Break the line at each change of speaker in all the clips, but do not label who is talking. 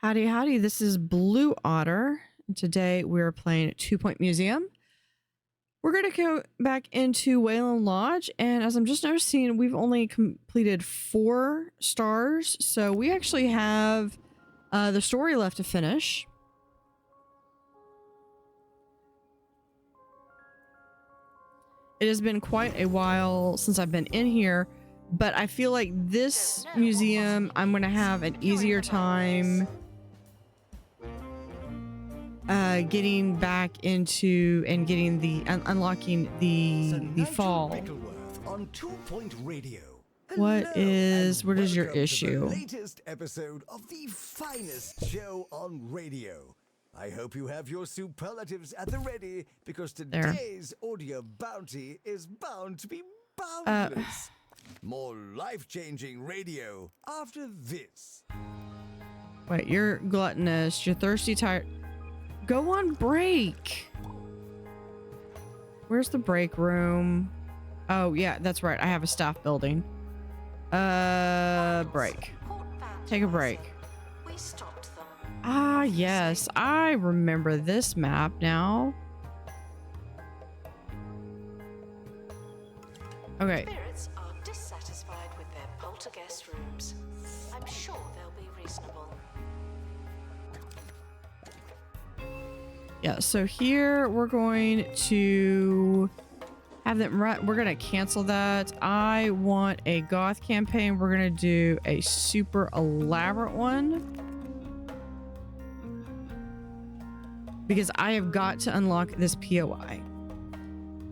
Howdy, howdy. This is Blue Otter. And today we're playing 2-Point Museum. We're going to go back into Wailon Lodge, and as I'm just noticing, we've only completed 4 stars, so we actually have the story left to finish. It has been quite a while since I've been in here, but I feel like this museum, I'm going to have an easier time getting back into and getting the unlocking the fall.
On 2-Point Radio.
What is your issue?
The latest episode of the finest show on radio. I hope you have your superlatives at the ready, because today's audio bounty is bound to be boundless. More life-changing radio after this.
Wait, you're gluttonous, you're thirsty, tired. Go on break. Where's the break room? Oh yeah, that's right. I have a staff building. Break. Take a break. Ah, yes. I remember this map now. Okay.
Spirits are dissatisfied with their poltergeist rooms. I'm sure they'll be reasonable.
Yeah, so here we're going to have them run. We're going to cancel that. I want a goth campaign. We're going to do a super elaborate one, because I have got to unlock this POI.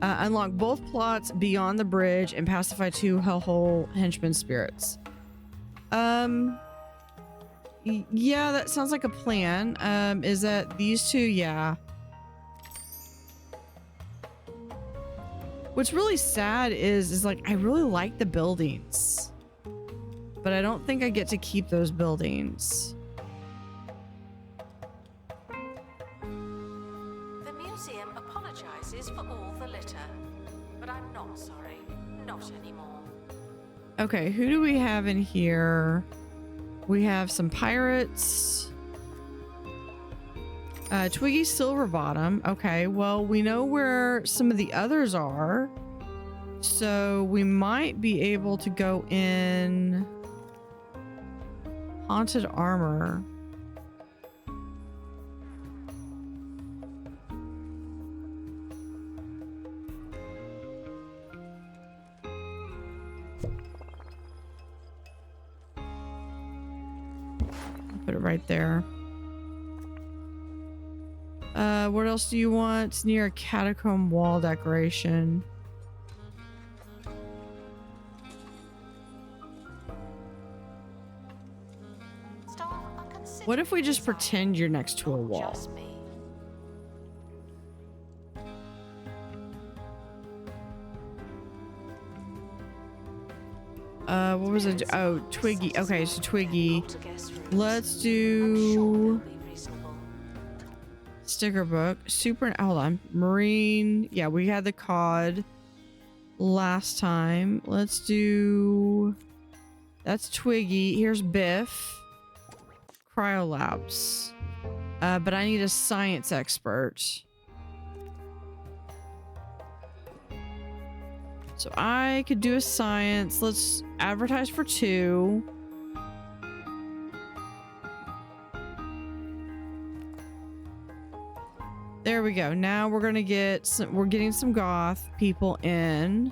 Unlock both plots beyond the bridge and pacify 2 hellhole henchman spirits. Yeah, that sounds like a plan. Is that these 2? Yeah. What's really sad is like I really like the buildings, but I don't think I get to keep those buildings.
The museum apologizes for all the litter, but I'm not sorry. Not anymore.
Okay, who do we have in here? We have some pirates. Twiggy Silverbottom. Okay, well, we know where some of the others are, so we might be able to go in Haunted Armor. Put it right there. What else do you want? It's near a catacomb wall decoration. What if we just pretend you're next to a wall? What was it? Oh, Twiggy. Okay, so Twiggy. Let's do sticker book. Super. Hold on. Marine. Yeah, we had the cod last time. Let's do. That's Twiggy. Here's Biff. Cryolabs. But I need a science expert. So I could do a science. Let's advertise for 2. There we go. Now we're gonna get some. We're getting some goth people in.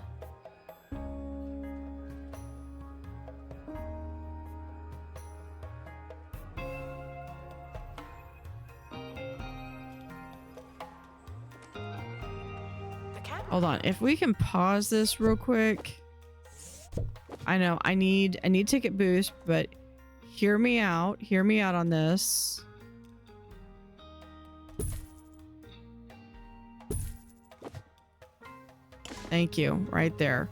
Hold on. If we can pause this real quick. I know I need ticket boost, but hear me out. Hear me out on this. Thank you. Right there.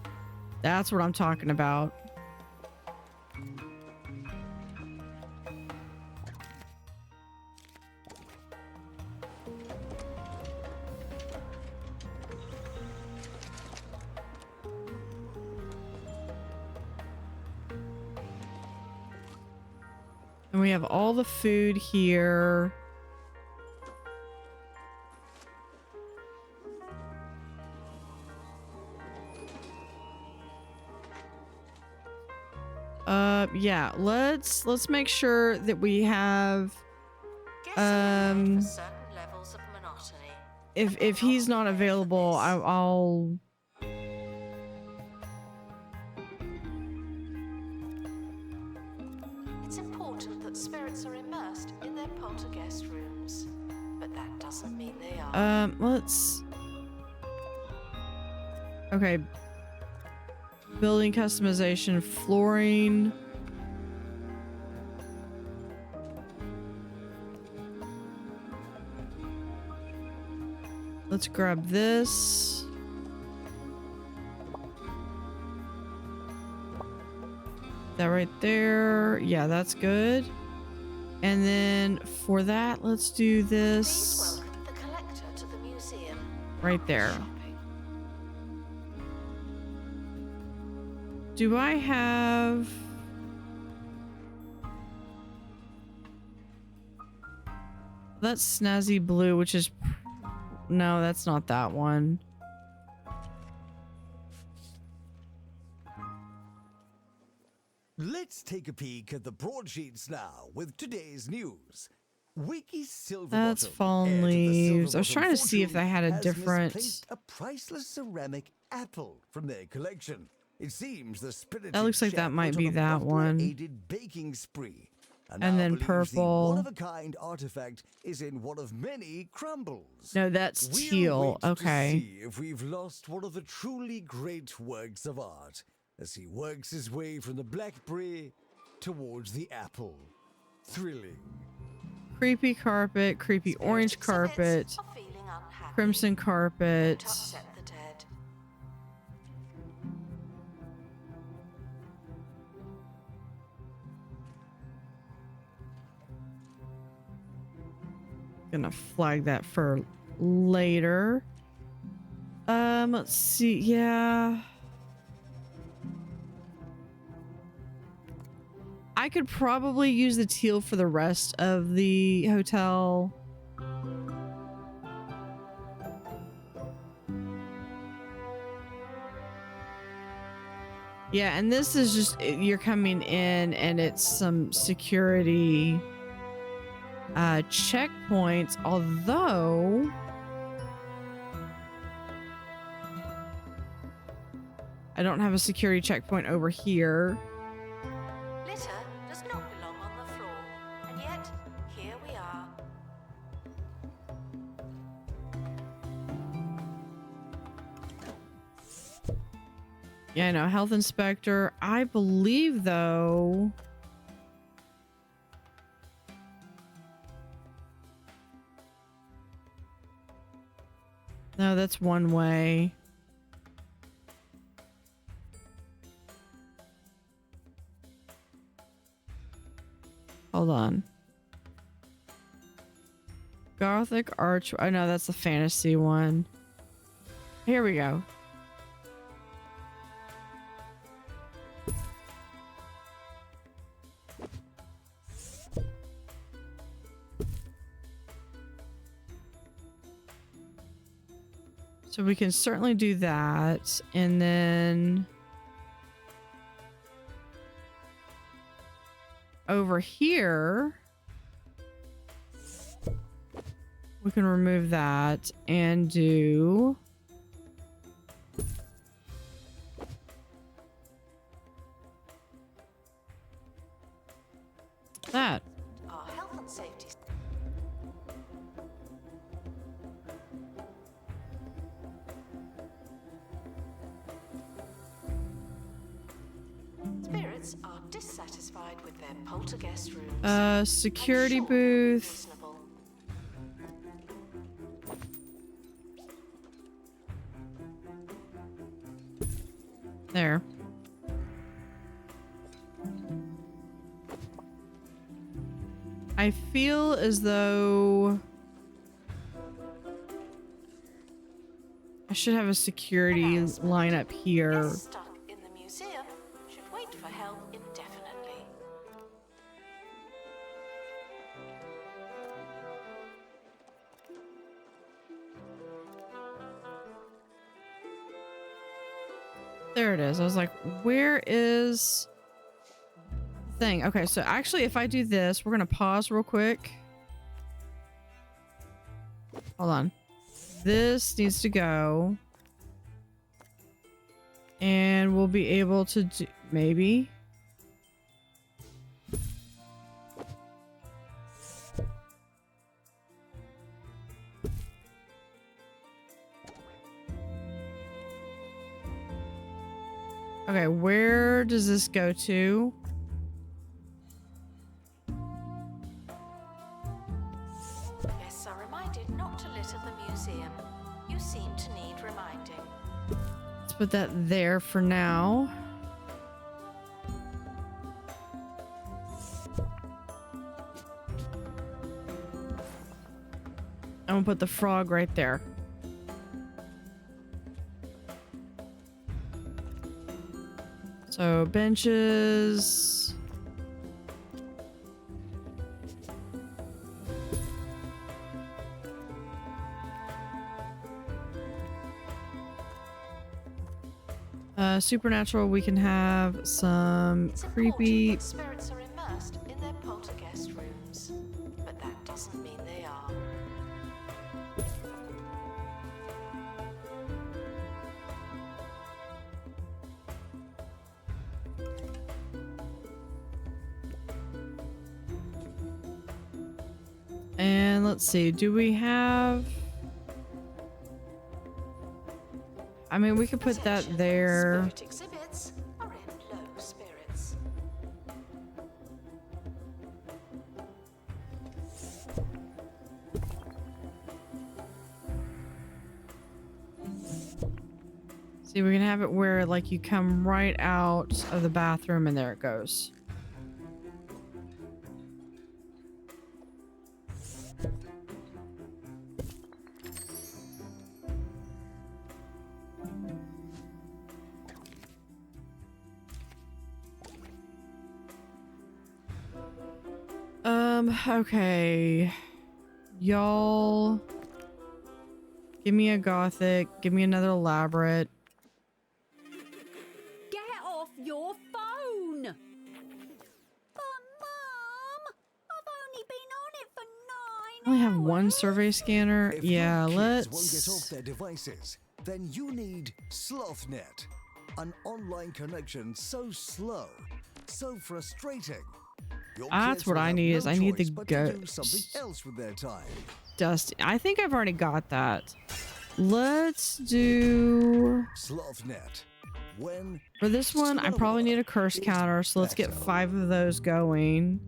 That's what I'm talking about. And we have all the food here. Yeah, let's make sure that we have
For certain levels of monotony.
if he's not available, I'll
It's important that spirits are immersed in their poltergeist rooms, but that doesn't mean they are.
let's okay. Building customization, flooring. Let's grab this. That right there. Yeah, that's good. And then for that, let's do
Please
this
welcome the collector to the museum.
right there.
Shopping.
Do I have... That's snazzy blue, which is... No, that's not that one.
Let's take a peek at the broadsheets now with today's news. Wiki's Silverbottom,
That's fallen
heir to the
leaves. I was
Silverbottom
trying to see if
fortune,
they had a
has
different...
misplaced a priceless ceramic apple from their collection. It seems the spirited
That looks like
chef
that might
went
be
on a
that one.
butler-aided baking spree.
And
now
then
believes
purple.
The one-of-a-kind artifact is in one of many crumbles.
No, that's
We'll
teal.
wait
Okay.
to see if we've lost one of the truly great works of art as he works his way from the blackberry towards the apple. Thrilling.
Creepy carpet, creepy orange carpet,
Spirits are feeling unhappy.
crimson carpet.
Don't upset the dead.
Gonna flag that for later. Let's see. Yeah. I could probably use the teal for the rest of the hotel. Yeah, and this is just, you're coming in and it's some security checkpoints, although I don't have a security checkpoint over here.
Litter does not belong on the floor, and yet here we are.
Yeah, I know, health inspector. I believe though no, that's one way. Hold on. Gothic arch. Oh no, that's the fantasy one. Here we go. So we can certainly do that. And then over here, we can remove that and do that.
Our health and safety. Spirits are dissatisfied with their poltergeist rooms.
Security
And sure,
booth.
reasonable.
There. I feel as though I should have a security line up here.
Guests stuck in the museum should wait for help indefinitely.
There it is. I was like, where is the thing? Okay, so actually if I do this, we're gonna pause real quick. Hold on. This needs to go. And we'll be able to do, maybe. Okay, where does this go to?
Guests are reminded not to litter the museum. You seem to need reminding.
Let's put that there for now. I'm gonna put the frog right there. So benches. Supernatural, we can have some
It's
creepy.
important that spirits are immersed in their poltergeist rooms, but that doesn't mean they are.
And let's see, do we have... I mean, we could put that
Attention,
there.
Spirit exhibits are in low spirits.
See, we can have it where, like, you come right out of the bathroom and there it goes. Okay. Y'all, give me a gothic, give me another elaborate.
Get off your phone! But Mum, I've only been on it for 9
I only have
hours.
one survey scanner.
If
Yeah,
your kids won't get
let's...
off their devices, then you need SlothNet, an online connection so slow, so frustrating. Your
That's
kids
what
will
I
have
need
no
is I need the
choice but to do something else with their time.
dust. I think I've already got that. Let's do...
SlothNet. When
For this one, I probably need a curse counter, so let's get 5 of those going.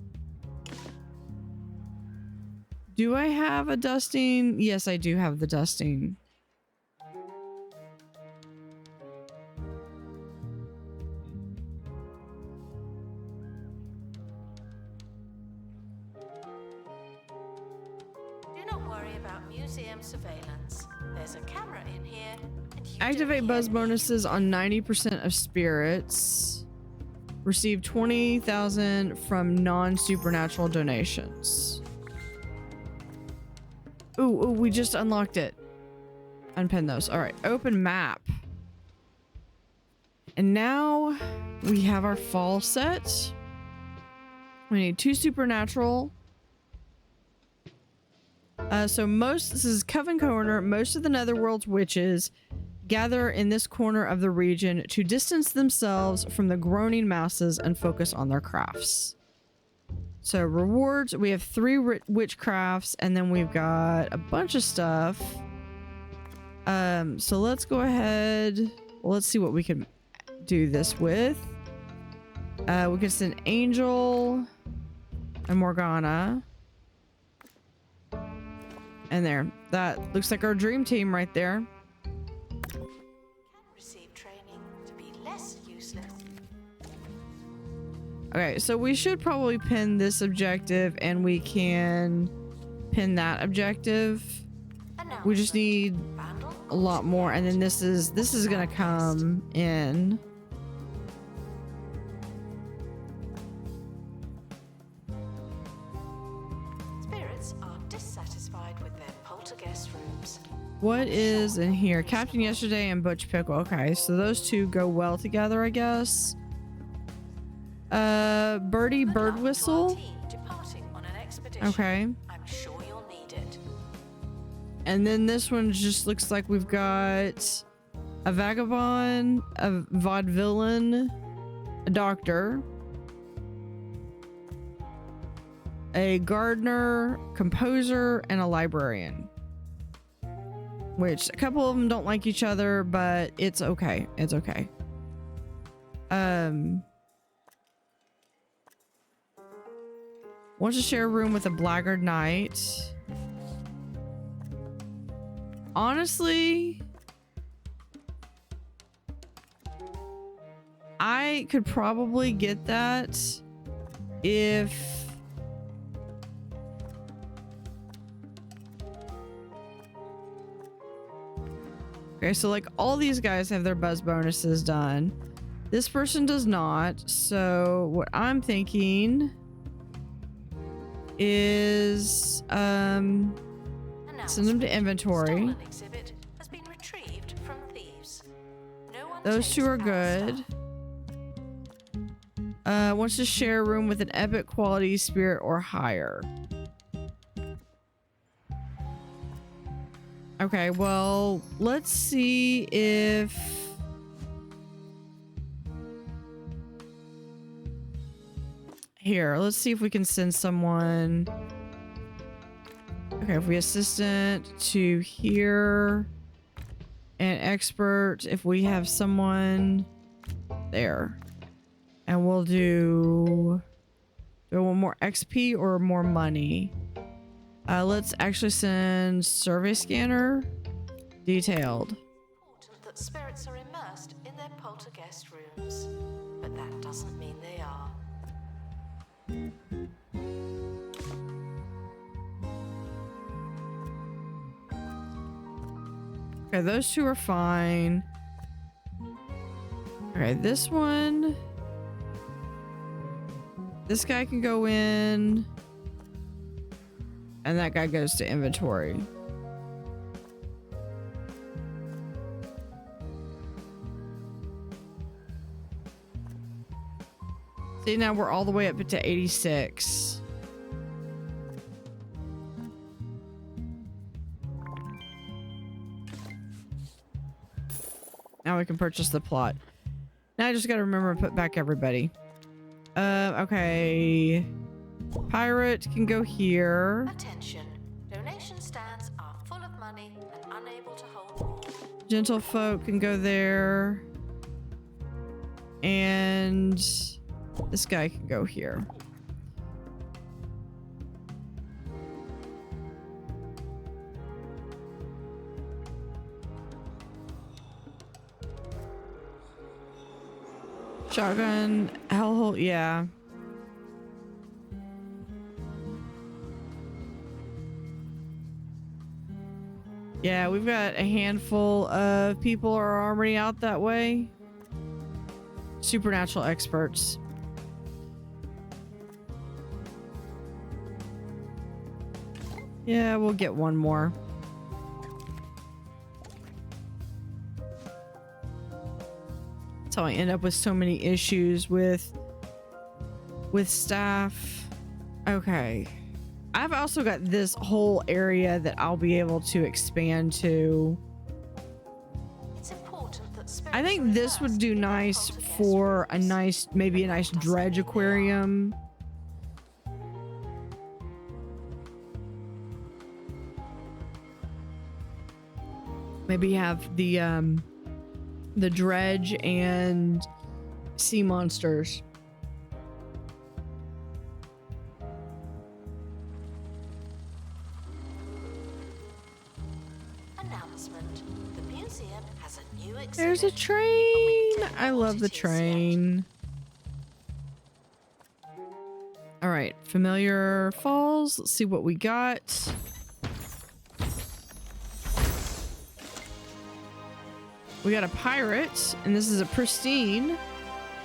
Do I have a dusting? Yes, I do have the dusting.
Do not worry about museum surveillance. There's a camera in here, and you
Activate
don't
buzz
hear
bonuses on 90% of spirits. Receive 20,000 from non-supernatural donations. Ooh, we just unlocked it. Unpin those. All right, open map. And now we have our fall set. We need 2 supernatural. So this is Coven Corner. Most of the Netherworld's witches gather in this corner of the region to distance themselves from the groaning masses and focus on their crafts. So rewards, we have 3 witchcrafts, and then we've got a bunch of stuff. So let's go ahead. Let's see what we can do this with. We can send Angel and Morgana. And there. That looks like our dream team right there.
Can receive training to be less useless.
Okay, so we should probably pin this objective, and we can pin that objective. We just need a lot more, and then this is gonna come in.
Spirits are dissatisfied with their poltergeist rooms.
What is in here? Captain Yesterday and Butch Pickle. Okay, so those two go well together, I guess. Birdie
Good
Bird
luck to our
Whistle.
team departing on an expedition.
Okay.
I'm sure you'll need it.
And then this one just looks like we've got a vagabond, a vaudevillain, a doctor, a gardener, composer, and a librarian. Which a couple of them don't like each other, but it's okay. It's okay. Wants to share a room with a blackguard knight. Honestly, I could probably get that if okay, so like all these guys have their buzz bonuses done. This person does not. So what I'm thinking is send them to inventory.
Stolen exhibit has been retrieved from thieves. No one
Those
takes
two are
our
good.
stuff.
Wants to share a room with an epic quality spirit or higher. Okay, well, let's see if here, let's see if we can send someone. Okay, if we assistant to here and expert, if we have someone there. And we'll do we want more XP or more money? Let's actually send survey scanner detailed.
Important that spirits are immersed in their poltergeist rooms, but that doesn't mean they are.
Okay, those two are fine. Okay, this one. This guy can go in. And that guy goes to inventory. See, now we're all the way up to 86. Now we can purchase the plot. Now I just gotta remember to put back everybody. Okay. Pirate can go here.
Attention. Donation stands are full of money and unable to hold more.
Gentlefolk can go there. And this guy can go here. Shotgun, hellhole, yeah. Yeah, we've got a handful of people are already out that way. Supernatural experts. Yeah, we'll get one more. That's how I end up with so many issues with staff. Okay. I've also got this whole area that I'll be able to expand to.
It's important that spirits
I
are
think this would
immersed
do
in their
nice
poltergeist
for a
rooms,
nice, maybe a
but
nice
that doesn't
dredge
mean they are.
aquarium. Maybe have the dredge and sea monsters.
Announcement. The museum has a new exhibit.
There's a train. I love the train. All right, Familiar Falls. Let's see what we got. We got a pirate, and this is a pristine.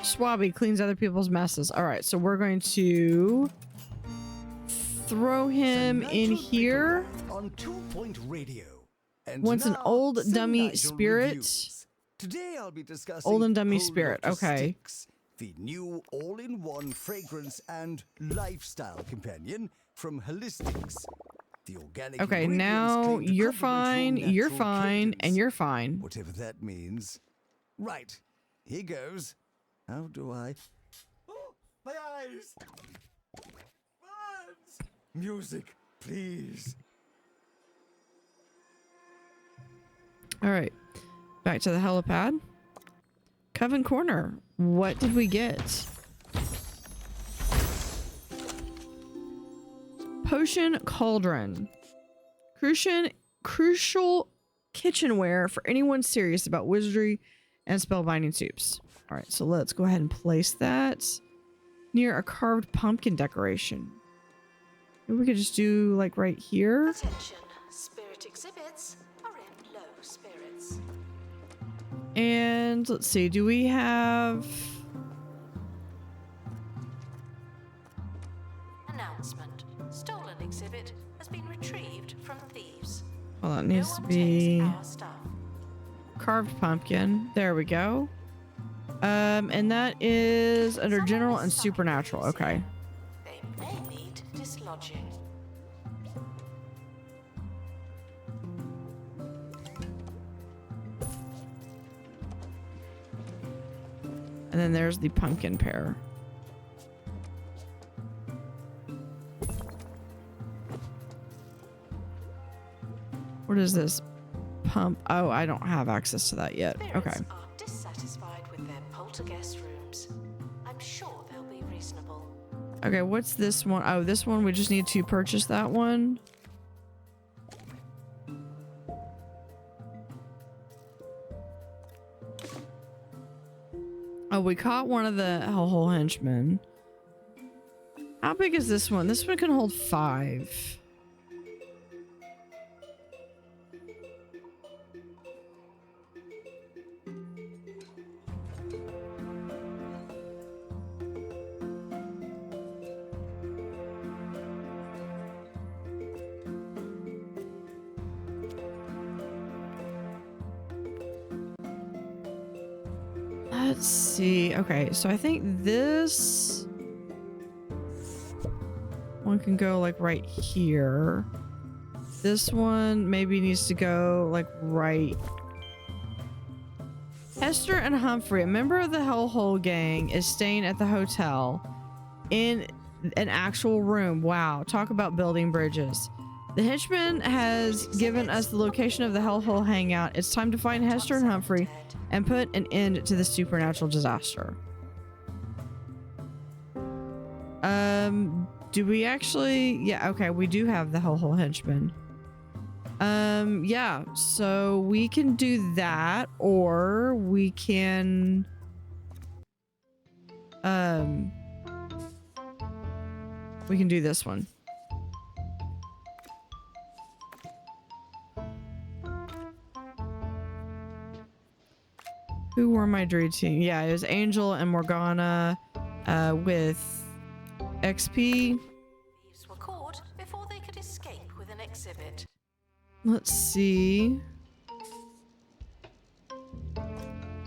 Swabby cleans other people's messes. All right, so we're going to throw him in here.
On 2-point radio. And
Wants an
now,
old
some
dummy
Nigel
spirit.
reviews. Today I'll be discussing
Old and dummy
Whole
spirit,
Lotus
okay.
Sticks, the new all-in-one fragrance and lifestyle companion from Holistics. The organic
Okay,
ingredients
now
claim to
you're
complement
fine, you're
natural
fine, and
cadence,
you're fine.
whatever that means. Right, here goes. How do I... Oh, my eyes! Birds! Music, please.
All right, back to the helipad. Coven Corner. What did we get? Potion Cauldron. Crucial kitchenware for anyone serious about wizardry and spellbinding soups. All right, so let's go ahead and place that near a carved pumpkin decoration. Maybe we could just do like right here.
Attention, spirit exhibits are in low spirits.
And let's see, do we have...
Announcement. Stolen exhibit has been retrieved from thieves.
Well, it
No
needs to
one
be
takes our stuff.
carved pumpkin. There we go. And that is under
Someone
general
is
and
stuck in
supernatural.
this
Okay.
area. They may need dislodging.
And then there's the pumpkin pear. What is this? Pump. Oh, I don't have access to that yet.
Spirits
Okay.
are dissatisfied with their poltergeist rooms. I'm sure they'll be reasonable.
Okay, what's this one? Oh, this one, we just need to purchase that one. Oh, we caught one of the hellhole henchmen. How big is this one? This one can hold 5. Let's see. Okay, so I think this one can go like right here. This one maybe needs to go like right. Hester and Humphrey, a member of the Hellhole gang, is staying at the hotel in an actual room. Wow, talk about building bridges. The henchman has given us the location of the Hellhole hangout. It's time to find Hester and Humphrey and put an end to the supernatural disaster. Do we actually? Yeah, okay, we do have the Hellhole henchman. Yeah, so we can do that, or we can do this one. Who were my druid team? Yeah, it was Angel and Morgana with XP.
Thieves were caught before they could escape with an exhibit.
Let's see.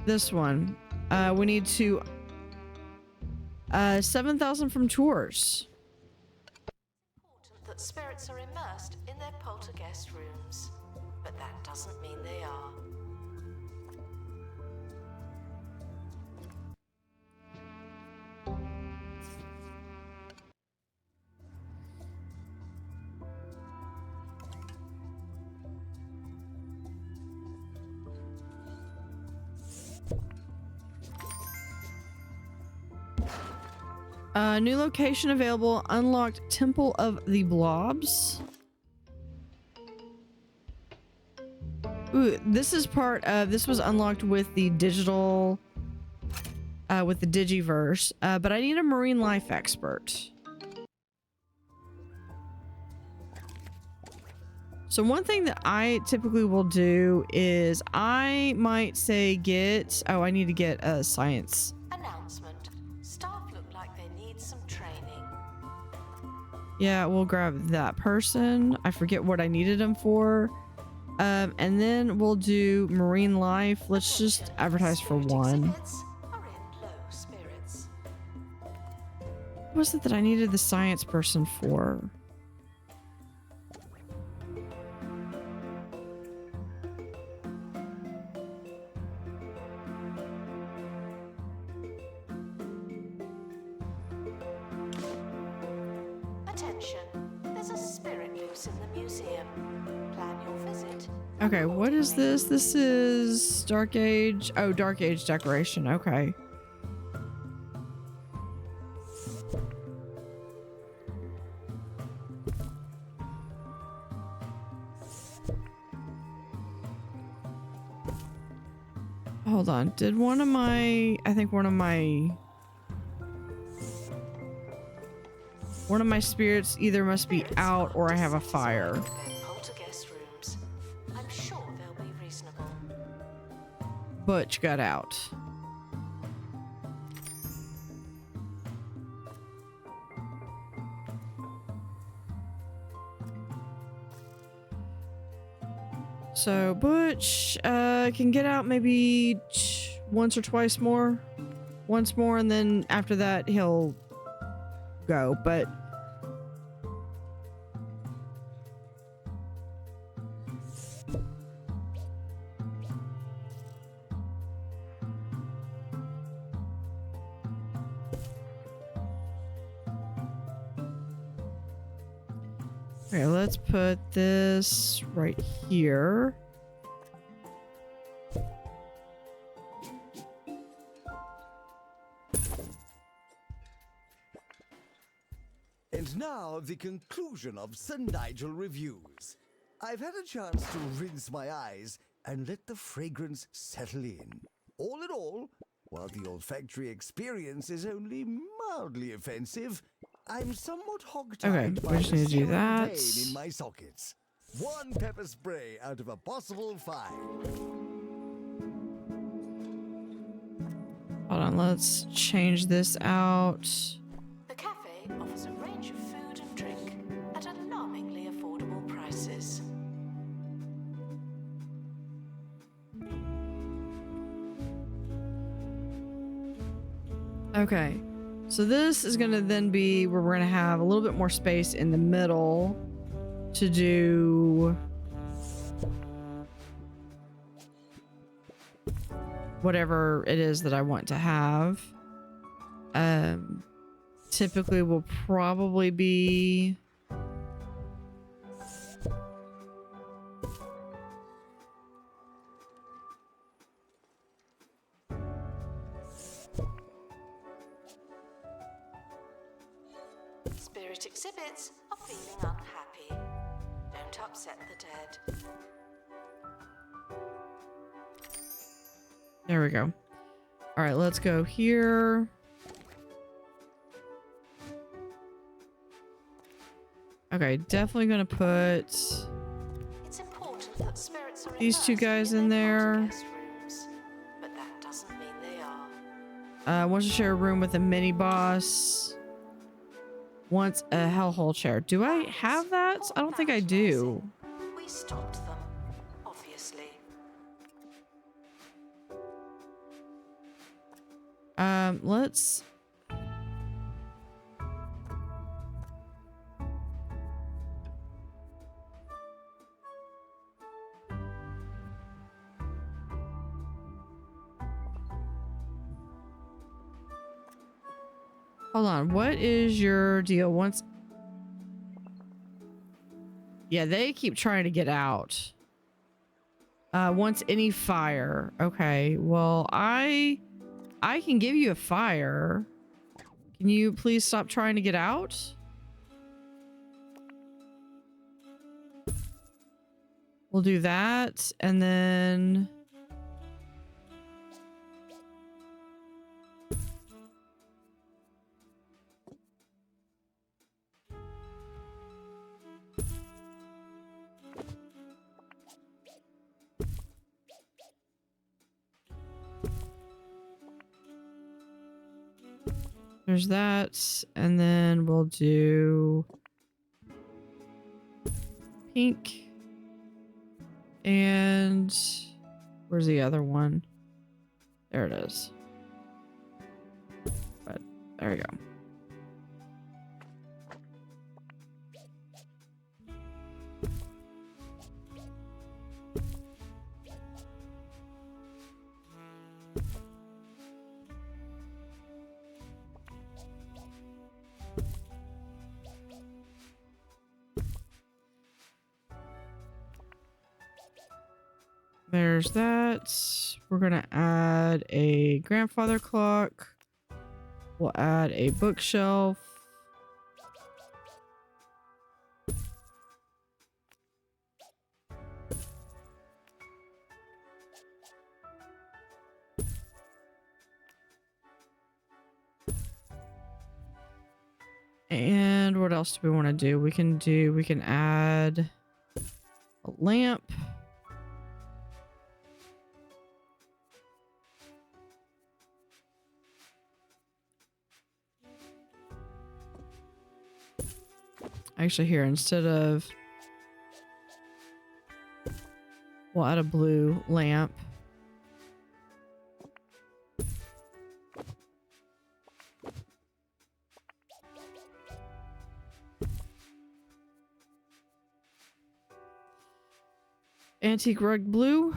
This one. We need to 7,000 from tours.
Important that spirits are immersed in their poltergeist rooms, but that doesn't mean they are.
New location available. Unlocked Temple of the Blobs. Ooh, this is part of, this was unlocked with the digital, with the Digiverse, but I need a marine life expert. So one thing that I typically will do is I might say get, oh, I need to get a science.
Announcement. Staff look like they need some training.
Yeah, we'll grab that person. I forget what I needed him for. And then we'll do marine life. Let's just advertise for one.
Exhibits are in low spirits.
What was it that I needed the science person for?
Attention, there's a spirit loose in the museum. Plan your visit.
Okay, what is this? This is Dark Age. Oh, Dark Age decoration. Okay. Hold on. Did one of my... I think one of my spirits either must be out or I have a fire.
Poltergeist rooms. I'm sure they'll be reasonable.
Butch got out. So Butch can get out maybe once or twice more. Once more, and then after that he'll go. But okay, let's put this right here.
And now the conclusion of Sir Nigel reviews. I've had a chance to rinse my eyes and let the fragrance settle in. All in all, while the olfactory experience is only mildly offensive, I'm somewhat hogtied
Okay,
by
we just
the
need to do
searing
that.
pain in my sockets. One pepper spray out of a possible 5.
Hold on, let's change this out.
The cafe offers a range of food and drink at alarmingly affordable prices.
Okay, so this is gonna then be where we're gonna have a little bit more space in the middle to do whatever it is that I want to have. Typically will probably be
Spirit exhibits are feeling unhappy. Don't upset the dead.
there we go. All right, let's go here. Okay, definitely gonna put
It's important that spirits are
these two
immersed
guys in there.
poltergeist rooms, but that doesn't mean they are.
Wants to share a room with a mini boss. Wants a hellhole chair. Do I have that? I don't think I do.
We stopped them, obviously.
Let's... Hold on, what is your deal? Once... Yeah, they keep trying to get out. Once any fire. Okay, well, I can give you a fire. Can you please stop trying to get out? We'll do that, and then... There's that, and then we'll do pink. And where's the other one? There it is. But there we go. There's that. We're gonna add a grandfather clock. We'll add a bookshelf. And what else do we want to do? We can add a lamp. Actually, here, instead of... we'll add a blue lamp. Antique rug blue.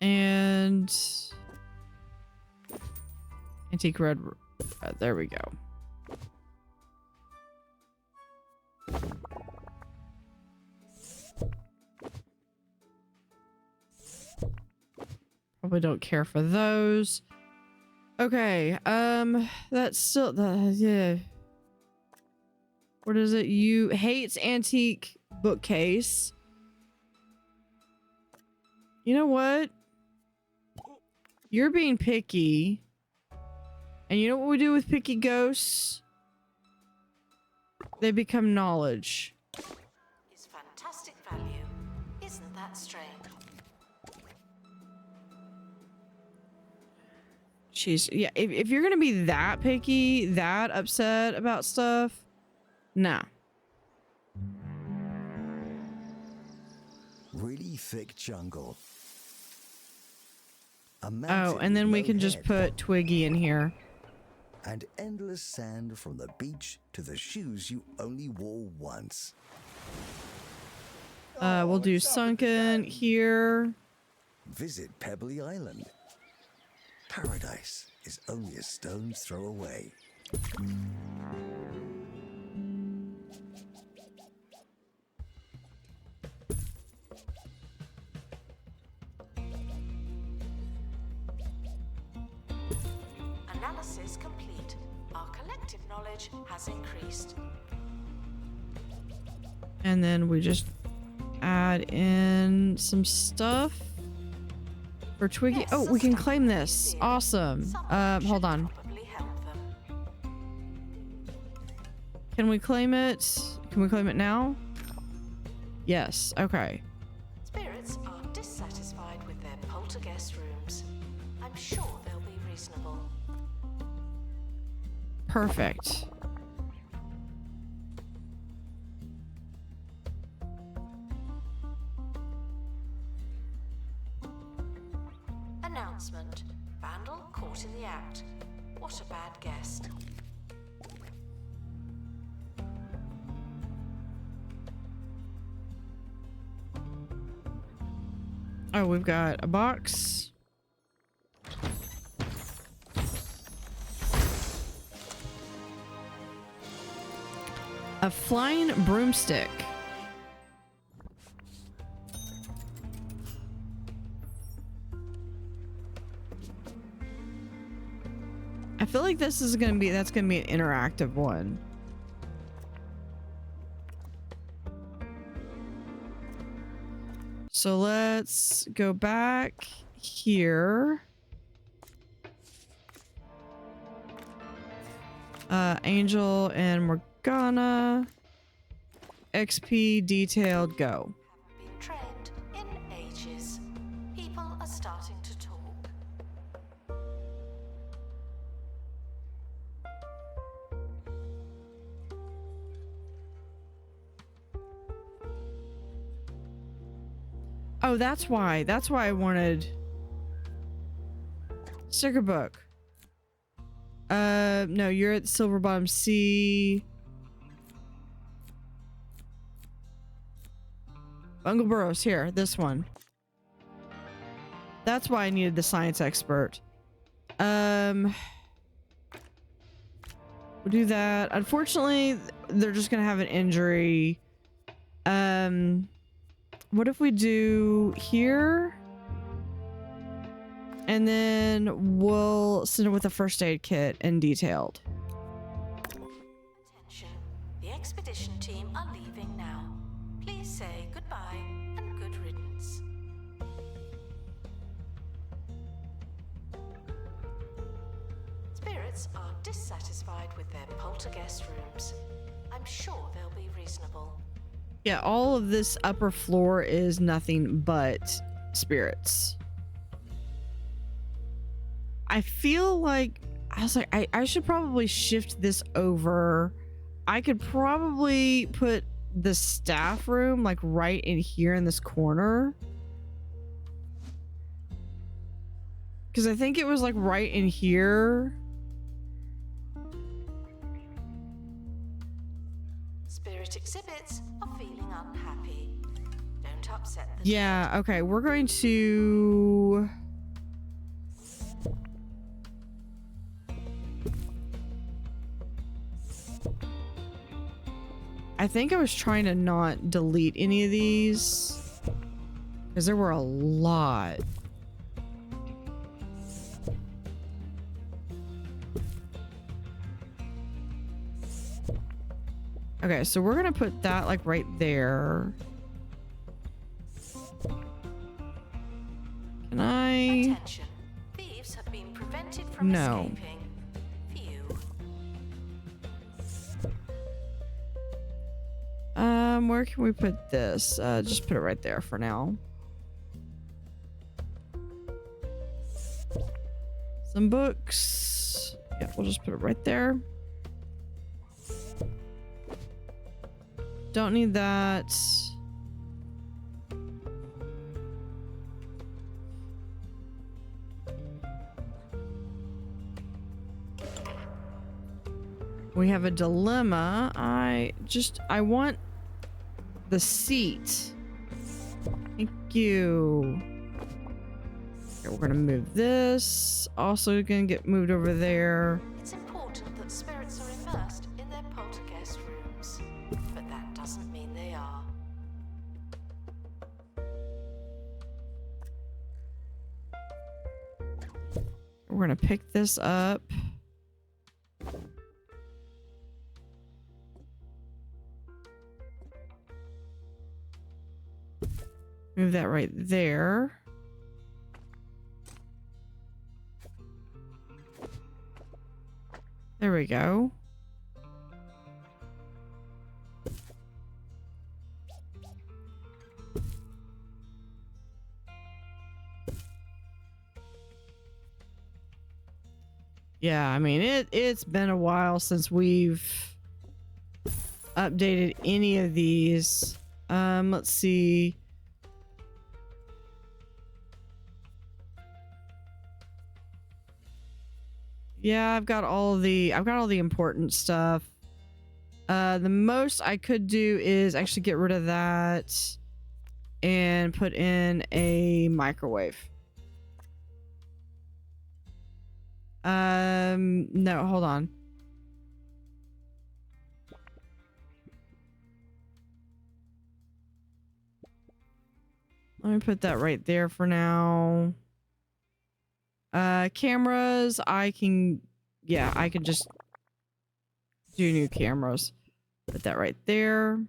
And antique red. There we go. Probably don't care for those. Okay, that's still yeah. What is it? You hates antique bookcase. You know what? You're being picky. And you know what we do with picky ghosts? They become knowledge.
Is fantastic value. Isn't that strange?
She's, yeah, if you're gonna be that picky, that upset about stuff, nah.
Really thick jungle.
Oh, and then we can just put Twiggy in here.
And endless sand from the beach to the shoes you only wore once.
We'll do sunken here.
Visit Pebbly Island. Paradise is only a stone's throw away.
Analysis complete. Our collective knowledge has increased.
And then we just add in some stuff for Twiggy.
Yes,
Oh, we can
sustainable
claim this.
museum.
Awesome.
Someone
Hold
should
on.
probably help them.
Can we claim it? Can we claim it now? Yes. Okay.
Spirits are dissatisfied with their poltergeist rooms. I'm sure they'll be reasonable.
Perfect.
Announcement. Vandal caught in the act. What a bad guest.
Oh, we've got a box. A flying broomstick. I feel like this is gonna be, that's gonna be an interactive one. So let's go back here. Angel and Morgana. XP detailed, go.
Haven't been trained in ages. People are starting to talk.
Oh, that's why. That's why I wanted sticker book. No, you're at Silver Bottom C. Uncle Burrows, here, this one. That's why I needed the science expert. We'll do that. Unfortunately, they're just gonna have an injury. What if we do here? And then we'll send it with a first aid kit and detailed.
Attention. The expedition team are leaving now. Please say goodbye and good riddance. Spirits are dissatisfied with their poltergeist rooms. I'm sure they'll be reasonable.
Yeah, all of this upper floor is nothing but spirits. I feel like I should probably shift this over. I could probably put the staff room like right in here in this corner. Because I think it was like right in here.
Spirit exhibits are feeling unhappy. Don't upset the
Yeah, okay, we're going to... I think I was trying to not delete any of these because there were a lot. Okay, so we're gonna put that like right there. Can I?
Attention. Thieves have been prevented from
No.
escaping. Phew.
Where can we put this? Just put it right there for now. Some books. Yeah, we'll just put it right there. Don't need that. We have a dilemma. I want the seat. Thank you. Okay, we're gonna move this. Also gonna get moved over there.
It's important that spirits are immersed in their poltergeist rooms, but that doesn't mean they are.
We're gonna pick this up. Move that right there. There we go. Yeah, I mean, it's been a while since we've updated any of these. Let's see. Yeah, I've got all the important stuff. The most I could do is actually get rid of that and put in a microwave. No, hold on. Let me put that right there for now. Cameras, I can just do new cameras. Put that right there.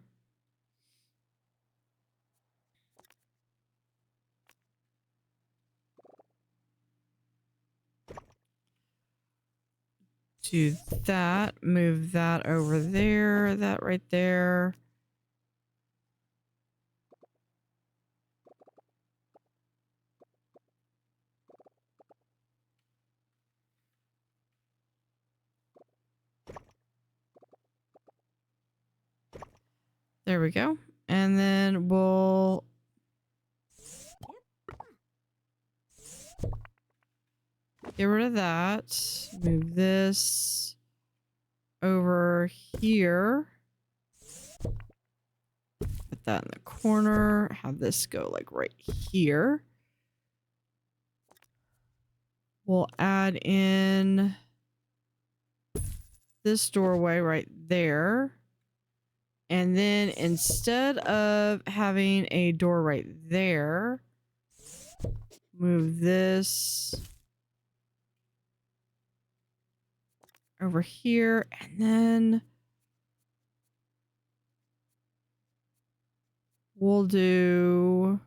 Do that, move that over there, that right there. There we go. And then we'll Get rid of that. Move this over here. Put that in the corner. Have this go like right here. We'll add in this doorway right there. And then instead of having a door right there, move this over here, and then we'll do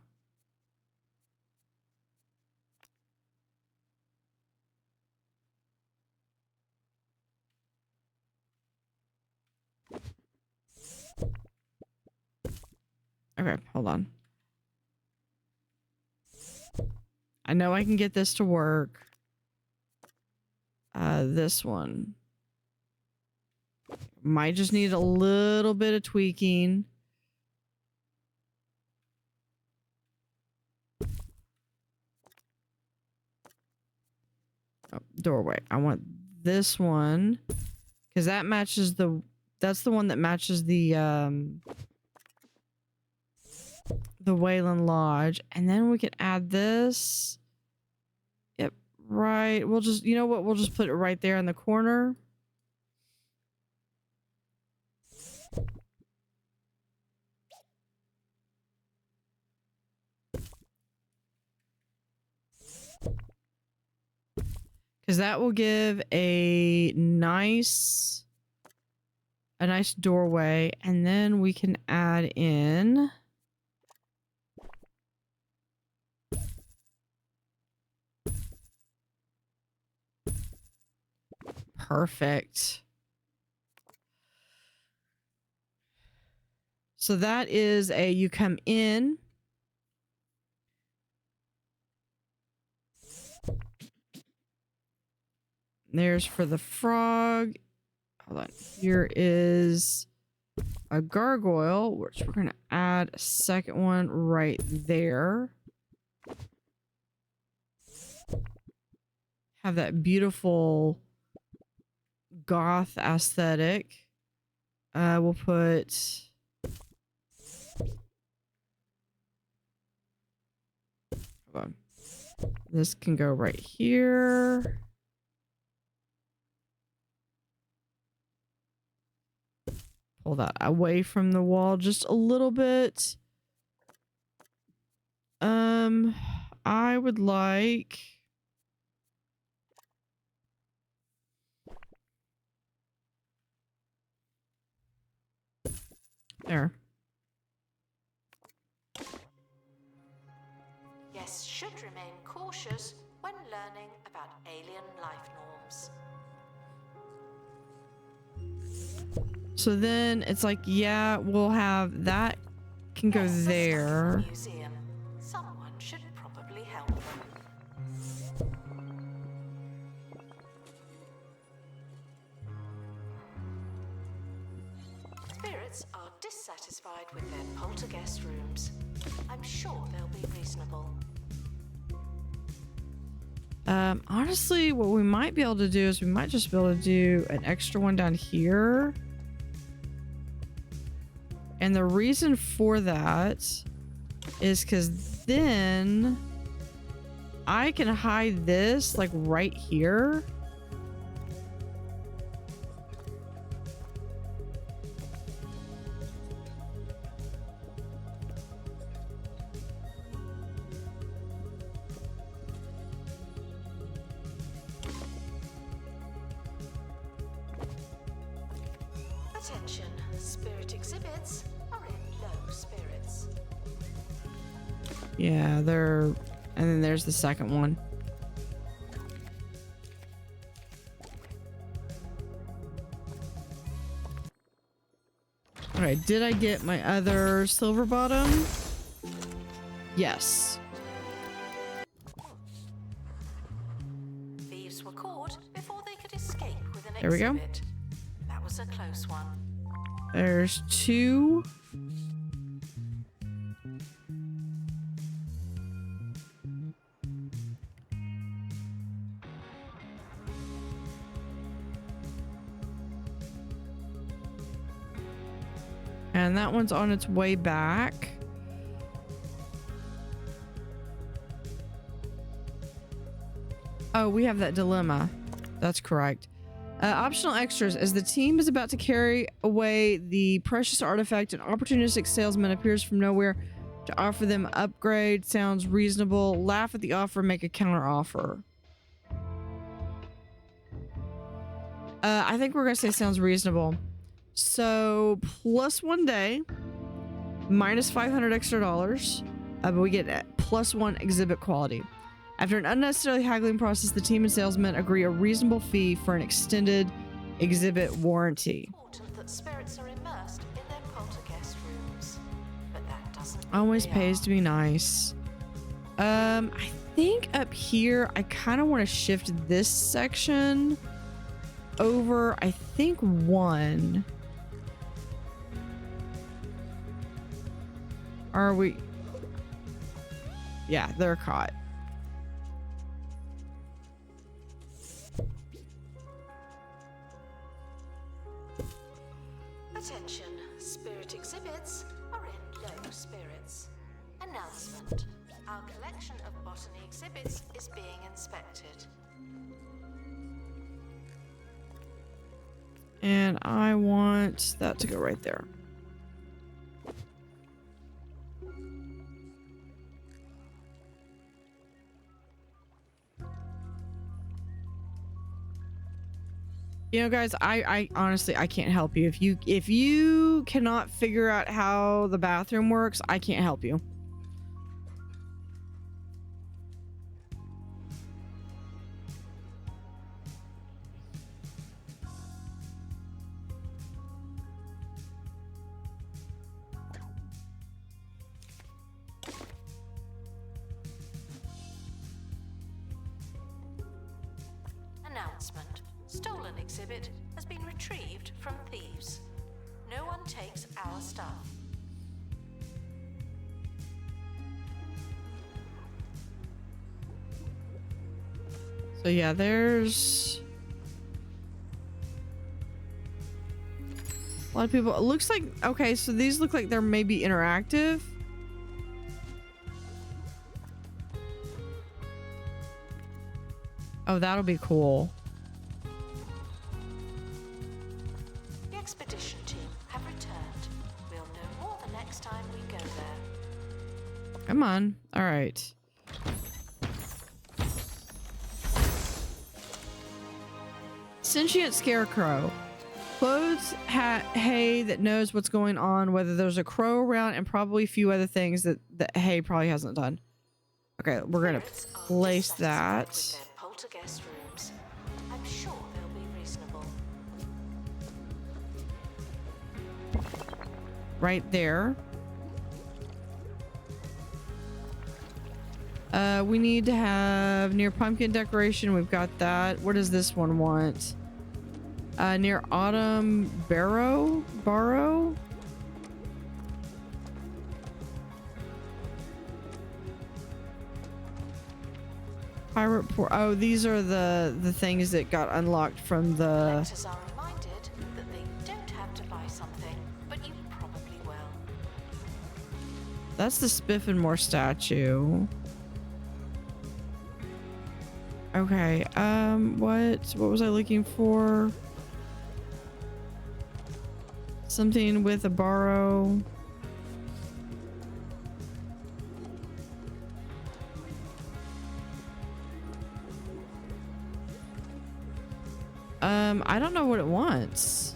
okay, hold on. I know I can get this to work. This one might just need a little bit of tweaking. Oh, doorway. I want this one because that matches that's the one that matches the Wailon Lodge, and then we can add this. Yep, right. We'll just, you know what? We'll just put it right there in the corner. Because that will give a nice doorway, and then we can add in perfect. So that is you come in. There's for the frog. Hold on. Here is a gargoyle, which we're going to add a second one right there. Have that beautiful goth aesthetic. We'll put hold on. This can go right here. Pull that away from the wall just a little bit. I would like there.
Guests should remain cautious when learning about alien life norms.
So then it's like, yeah, we'll have that can go
Guests are stuck in
there.
the museum. Someone should probably help them. Spirits are dissatisfied with their poltergeist rooms. I'm sure they'll be reasonable.
Honestly, what we might be able to do is we might just be able to do an extra one down here. And the reason for that is because then I can hide this like right here.
Attention, spirit exhibits are in low spirits.
Yeah, and then there's the second one. All right, did I get my other silver bottom? Yes.
Thieves were caught before they could escape with an
There we go.
exhibit. That was a close one.
There's two. And that one's on its way back. Oh, we have that dilemma. That's correct. Optional extras. As the team is about to carry away the precious artifact, an opportunistic salesman appears from nowhere to offer them upgrade. Sounds reasonable. Laugh at the offer, make a counter offer. I think we're gonna say sounds reasonable. So +1 day, minus 500 extra dollars, but we get +1 exhibit quality. After an unnecessarily haggling process, the team and salesmen agree a reasonable fee for an extended exhibit warranty.
Important that spirits are immersed in their poltergeist rooms, but that doesn't mean
Always
they
pays
are.
to be nice. I think up here, I kind of want to shift this section over, I think 1. Are we? Yeah, they're caught.
Attention, spirit exhibits are in low spirits. Announcement. Our collection of botany exhibits is being inspected.
And I want that to go right there. You know, guys, I honestly, I can't help you. If you cannot figure out how the bathroom works, I can't help you.
Announcement. Stolen exhibit has been retrieved from thieves. No one takes our stuff.
So yeah, there's a lot of people. It looks like, okay, so these look like they're maybe interactive. Oh, that'll be cool.
The expedition team have returned. We'll know more the next time we go there.
Come on. All right. Sentient scarecrow. Clothes, hat, hay that knows what's going on, whether there's a crow around, and probably a few other things that hay probably hasn't done. Okay, we're gonna
Spirits are
place
dissatisfied
that
with their poltergeist rooms. I'm sure they'll be reasonable.
right there. We need to have near pumpkin decoration. We've got that. What does this one want? Near autumn barrow? Pirate pour. Oh, these are the things that got unlocked from the.
Collectors are reminded that they don't have to buy something, but you probably will.
That's the Spiffenmore statue. Okay. What was I looking for? Something with a borrow. I don't know what it wants.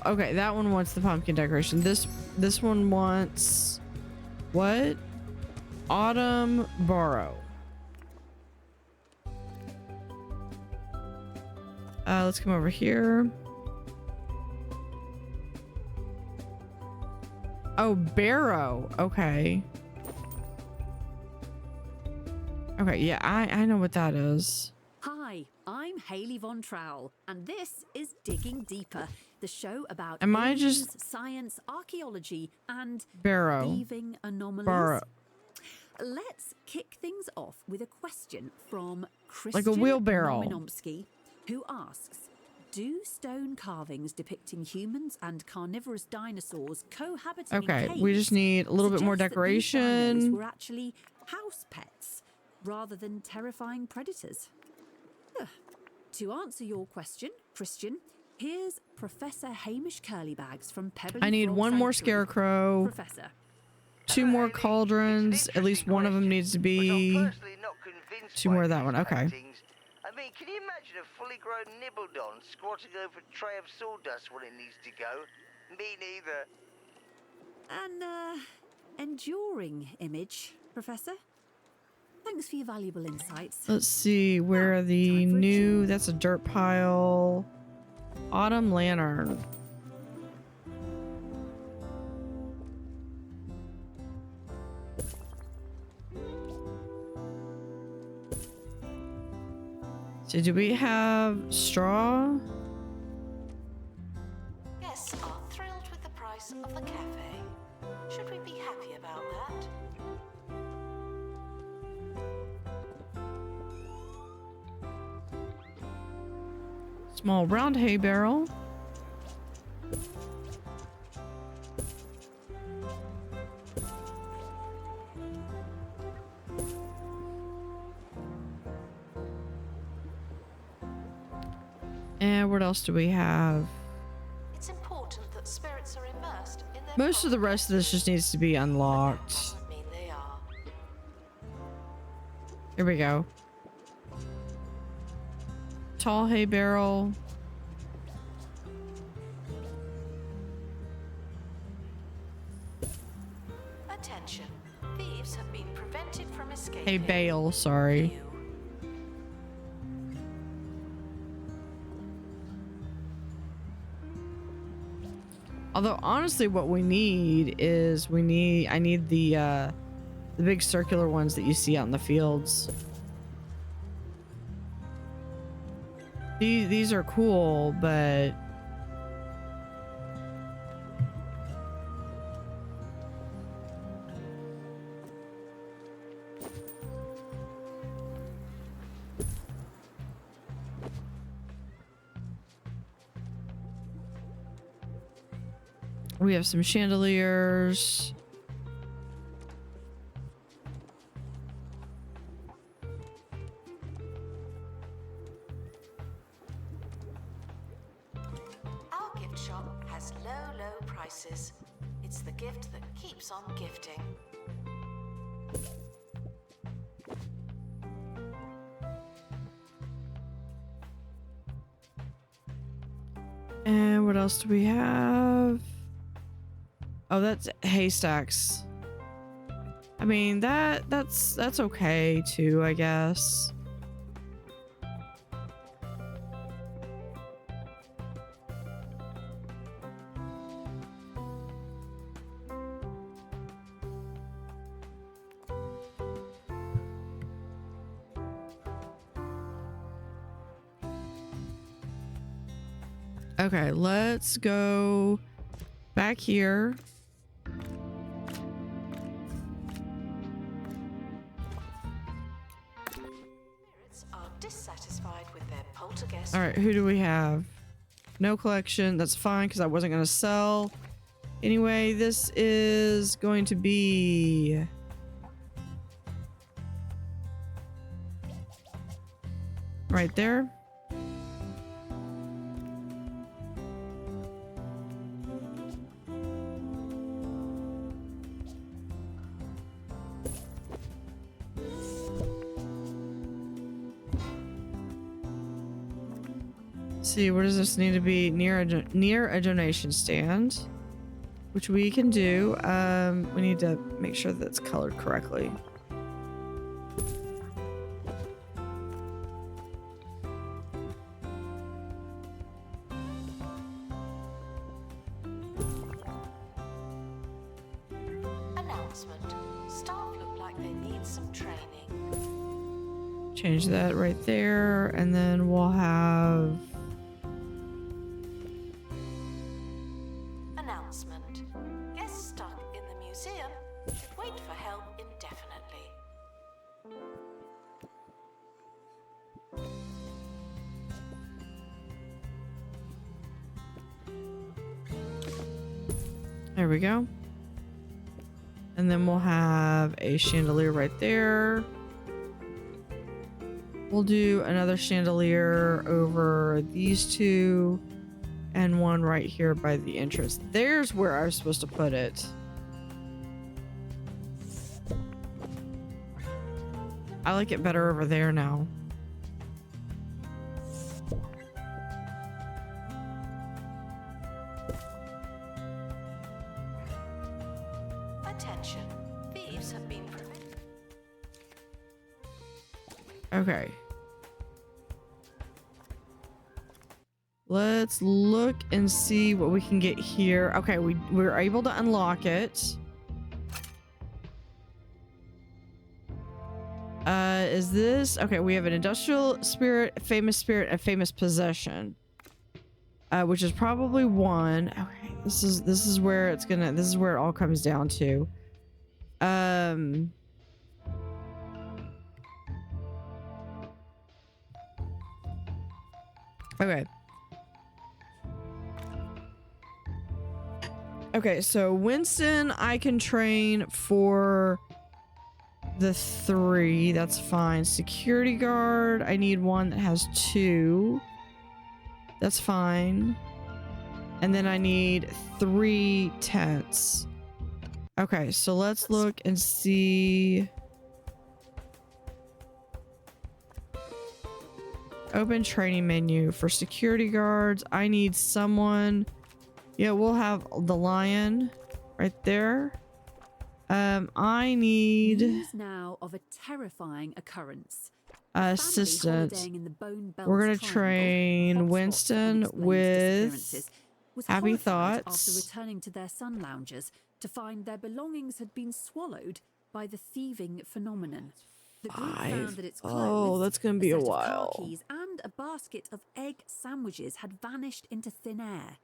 Okay, that one wants the pumpkin decoration. This one wants what? Autumn borrow. Let's come over here. Oh, barrow. Okay. Okay, yeah, I know what that is.
Hi, I'm Hayley Von Trowell, and this is Digging Deeper, the show about
Am I
aliens,
just-
science, archaeology, and
Barrow.
thieving anomalies.
Borrow.
Let's kick things off with a question from
Like a
Christian
wheelbarrow.
Nominomsky, who asks, do stone carvings depicting humans and carnivorous dinosaurs cohabiting
Okay,
in
we just
caves
need a little bit more
suggest that these dinos
decoration.
were actually house pets rather than terrifying predators? Ugh. To answer your question, Christian, here's Professor Hamish Curlybags from Pebbly
I need
Frog
one more
Sanctuary.
scarecrow,
Professor.
2 more cauldrons. At least one of them needs to be. 2 more of that one. Okay.
I mean, can you imagine a fully grown Nibbledon squatting over a tray of sawdust when it needs to go? Me neither.
An enduring image, Professor. Thanks for your valuable insights.
Let's see. Where are the
time for a
new? That's a dirt pile. Autumn lantern. So do we have straw?
Guests are thrilled with the price of the cafe. Should we be happy about that?
Small round hay barrel. And what else do we have?
It's important that spirits are immersed in their
Most of the rest of this just needs to be unlocked.
doesn't mean they are.
Here we go. Tall hay barrel.
Attention. Thieves have been prevented from escaping.
Hay bale, sorry.
You.
Although honestly what we need is I need the big circular ones that you see out in the fields. These are cool, but we have some chandeliers.
Our gift shop has low prices. It's the gift that keeps on gifting.
And what else do we have? Oh, that's haystacks. I mean, that's okay too, I guess. Okay, let's go back here.
Spirits are dissatisfied with their poltergeist.
All right, who do we have? No collection. That's fine because I wasn't going to sell. Anyway, this is going to be... right there. See, where does this need to be? Near a donation stand, which we can do. We need to make sure that it's colored correctly.
Announcement. Staff look like they need some training.
Change that right there, and then we'll have...
Announcement. Guests stuck in the museum should wait for help indefinitely.
There we go. And then we'll have a chandelier right there. We'll do another chandelier over these two and one right here by the entrance. There's where I was supposed to put it. I like it better over there now.
Attention, thieves have been prevented.
Okay. Let's look and see what we can get here. Okay, we're able to unlock it. Is this okay? We have an industrial spirit, a famous possession, which is probably one. Okay, this is where it's gonna. This is where it all comes down to. Okay. Okay, so Winston, I can train for the 3. That's fine. Security guard, I need one that has 2. That's fine. And then I need 3 tents. Okay, so let's look and see. Open training menu for security guards. I need someone. Yeah, we'll have the lion right there. I need
News now of a terrifying occurrence.
assistant. We're gonna train Winston with Happy Thoughts.
After returning to their sun loungers to find their belongings had been swallowed by the thieving phenomenon. The group found that its clothes,
that's gonna be a
set of car
while.
keys, and a basket of egg sandwiches had vanished into thin air.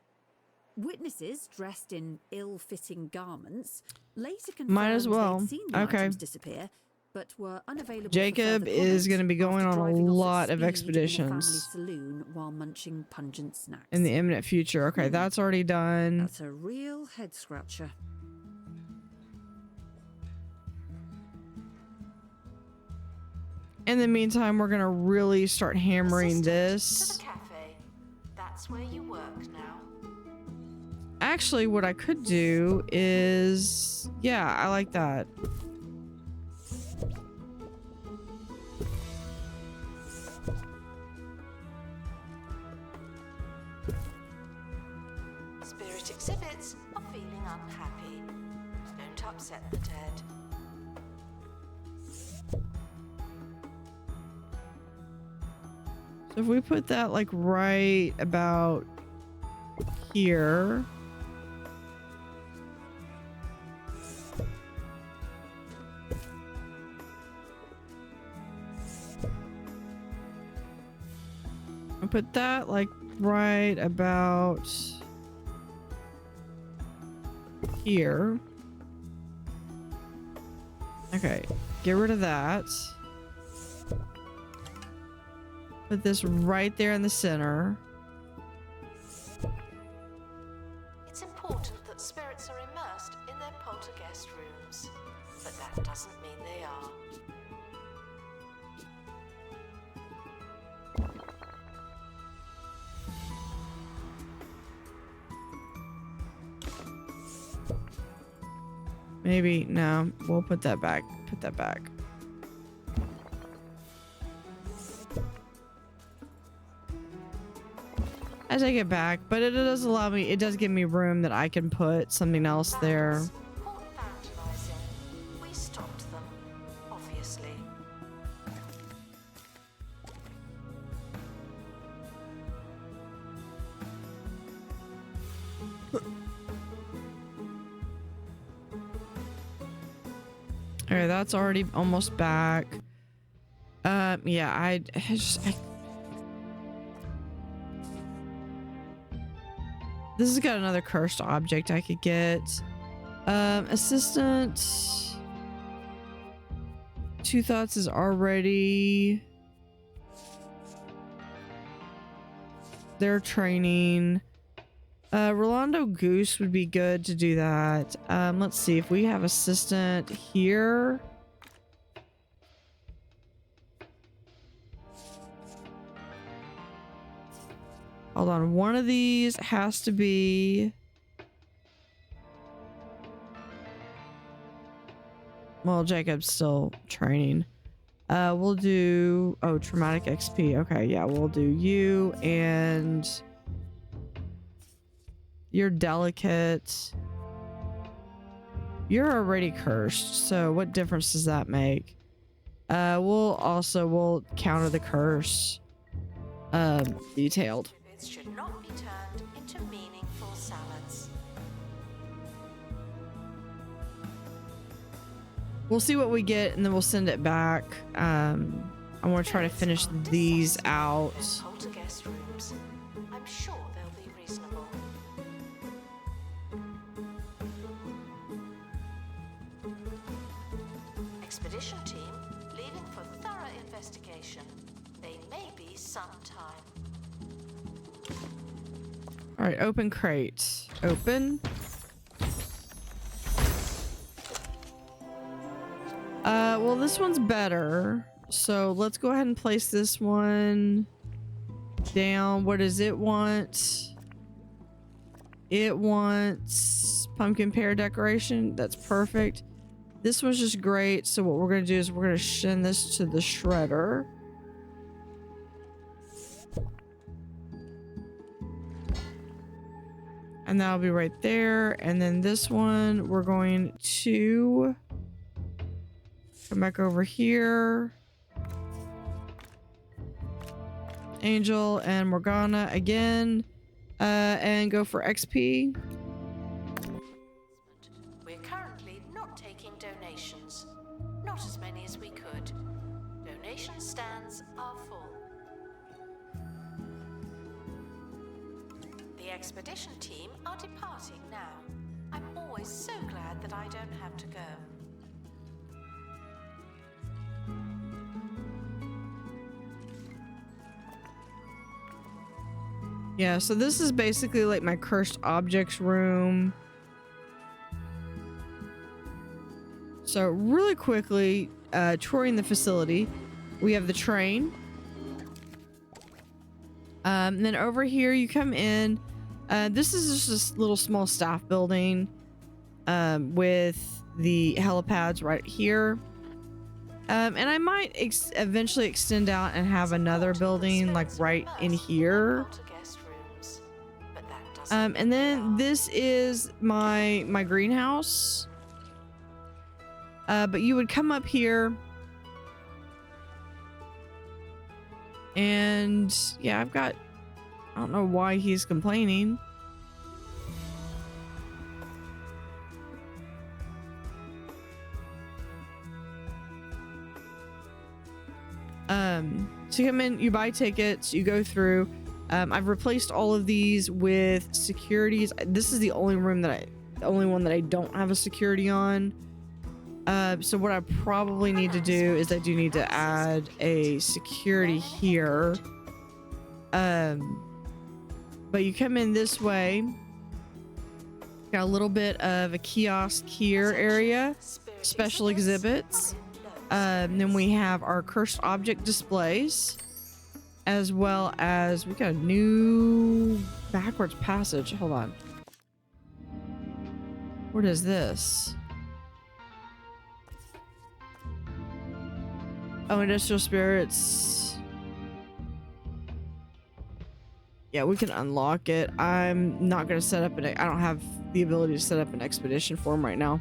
Witnesses dressed in ill-fitting garments later confirmed
Might as well.
they'd seen the
Okay.
items disappear, but were unavailable.
Jacob
for further
is
comment
going to be going
after
on a
driving off at
lot of
speed in a family
expeditions
saloon while munching pungent snacks.
in the imminent future. Okay, that's already done.
That's a real head scratcher.
In the meantime, we're going to really start hammering
Assistant to
this.
the cafe. That's where you work now.
Actually, what I could do is... Yeah, I like that.
Spirit exhibits are feeling unhappy. Don't upset the dead.
So if we put that like right about here. I'll put that like right about here. Okay, get rid of that. Put this right there in the center.
It's important that spirits are immersed in their poltergeist rooms, but that doesn't mean they are.
Maybe, no, we'll put that back. Put that back. I take it back, but it does allow me, it does give me room that I can put something else there.
Vandals, caught vandalizing. We stopped them, obviously.
Okay, that's already almost back. Yeah, I this has got another cursed object I could get. Assistant. Two Thoughts is already. They're training. Rolando Goose would be good to do that. Let's see if we have assistant here. Hold on, one of these has to be... Well, Jacob's still training. We'll do... Oh, traumatic XP. Okay, yeah, we'll do you and... You're delicate. You're already cursed, so what difference does that make? We'll counter the curse. Detailed.
It should not be turned into meaningful salads.
We'll see what we get and then we'll send it back. I want to try to finish these out.
Poltergeist rooms. I'm sure they'll be reasonable. Expedition team leaving for thorough investigation. They may be some time.
All right, open crate. Open. Well, this one's better. So let's go ahead and place this one down. What does it want? It wants pumpkin pear decoration. That's perfect. This one's just great. So what we're going to do is we're going to send this to the shredder. And that'll be right there. And then this one, we're going to come back over here. Angel and Morgana again. And go for XP.
We're currently not taking donations. Not as many as we could. Donation stands are full. The expedition team are departing now. I'm always so glad that I don't have to go.
Yeah, so this is basically like my cursed objects room. So really quickly, touring the facility, we have the train. Then over here you come in. This is just a little small staff building with the helipads right here. And I might eventually extend out and have another building like right in here. And then this is my greenhouse. But you would come up here. And yeah, I don't know why he's complaining. So you come in, you buy tickets, you go through. I've replaced all of these with securities. This is the only one that I don't have a security on. So what I probably need to do is I do need to add a security here. But you come in this way. Got a little bit of a kiosk here area. Special exhibits. Then we have our cursed object displays. As well as we got a new backwards passage. Hold on. What is this? Oh, industrial spirits. Yeah, we can unlock it. I'm not going to set up I don't have the ability to set up an expedition form right now.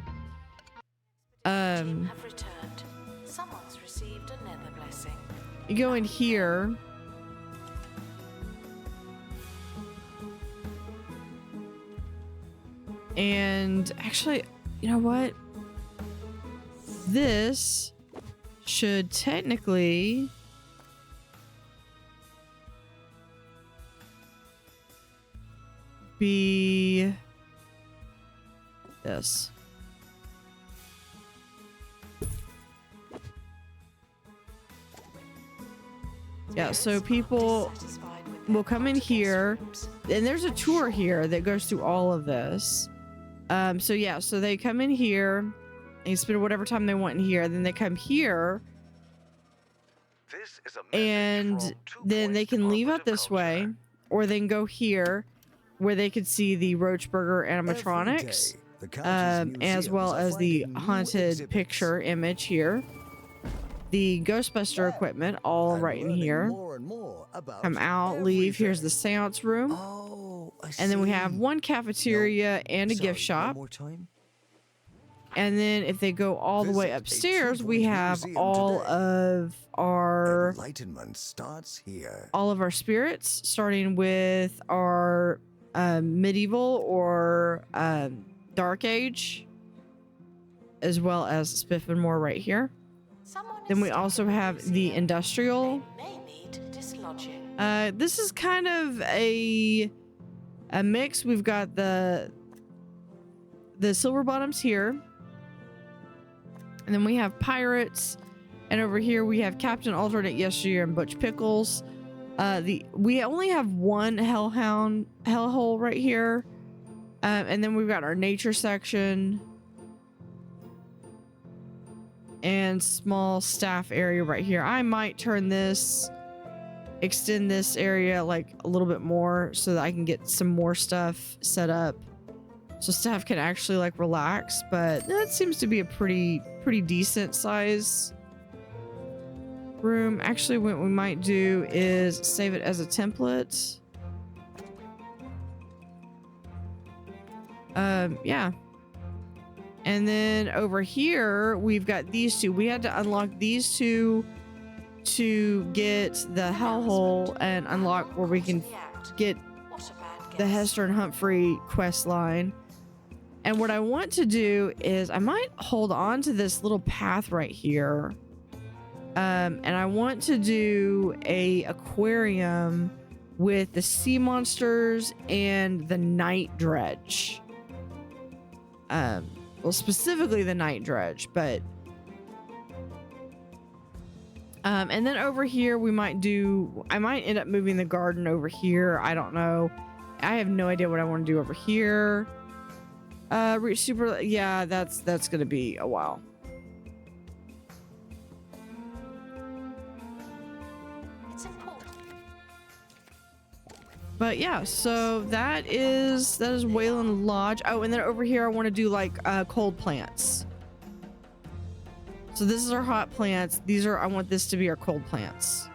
Have returned. Someone's received a nether blessing.
You go in here. And actually, you know what? This should technically be this. Yeah, so people we'll come in here, and there's a tour here that goes through all of this. So yeah, so they come in here, and spend whatever time they want in here, then they come here,
This is a message
and
from 2
then they
Points
can leave
Department
out
of
this
Culture.
way, or they can go here, where they could see the Roachburger
Every
animatronics,
day, the county's
as well
museums
as
are
the
finding new
haunted
exhibits
picture image here, the Ghostbuster equipment, all
and
right in
learning
here.
more and more about
Come out, leave. Here's the
everything.
seance room.
Oh, I
And then we have
see.
one cafeteria and a
Sorry,
gift shop.
One more time.
And then if they go all the way
Visit a
upstairs, we
2-point
have
museum
all
today.
of our
Enlightenment starts here.
spirits, starting with our medieval or dark age, as well as Spiff and more right here.
Someone
Then
is
we also
stuck in
have the
museum.
industrial.
They may need dislodging.
This is kind of a mix. We've got the silver bottoms here, and then we have pirates, and over here we have Captain Alternate Yesteryear and Butch Pickles. We only have one hellhole right here, and then we've got our nature section and small staff area right here. I might extend this area like a little bit more so that I can get some more stuff set up so staff can actually like relax, but that seems to be a pretty decent size room. Actually, what we might do is save it as a template. Yeah. And then over here, we've got these two. We had to unlock these two to get the hellhole and unlock where we can get
What a bad
the
guess.
Hester and Humphrey quest line. And what I want to do is I might hold on to this little path right here. And I want to do a aquarium with the sea monsters and the night dredge. Well, specifically the night dredge, but and then over here I might end up moving the garden over here. I don't know. I have no idea what I want to do over here. Reach super, yeah, that's gonna be a while.
It's important.
But yeah, so that is Wailon Lodge. Oh, and then over here I want to do like cold plants. So this is our hot plants. I want this to be our cold plants.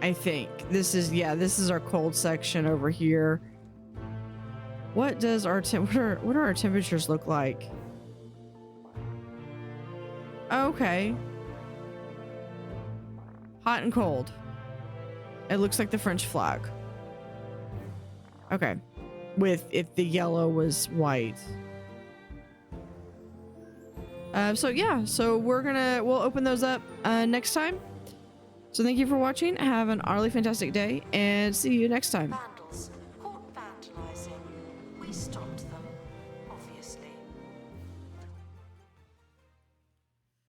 I think this is our cold section over here. What does our what are our temperatures look like? Okay. Hot and cold. It looks like the French flag. Okay. With if the yellow was white. So yeah, so we'll open those up next time. So thank you for watching. Have an utterly fantastic day and see you next time.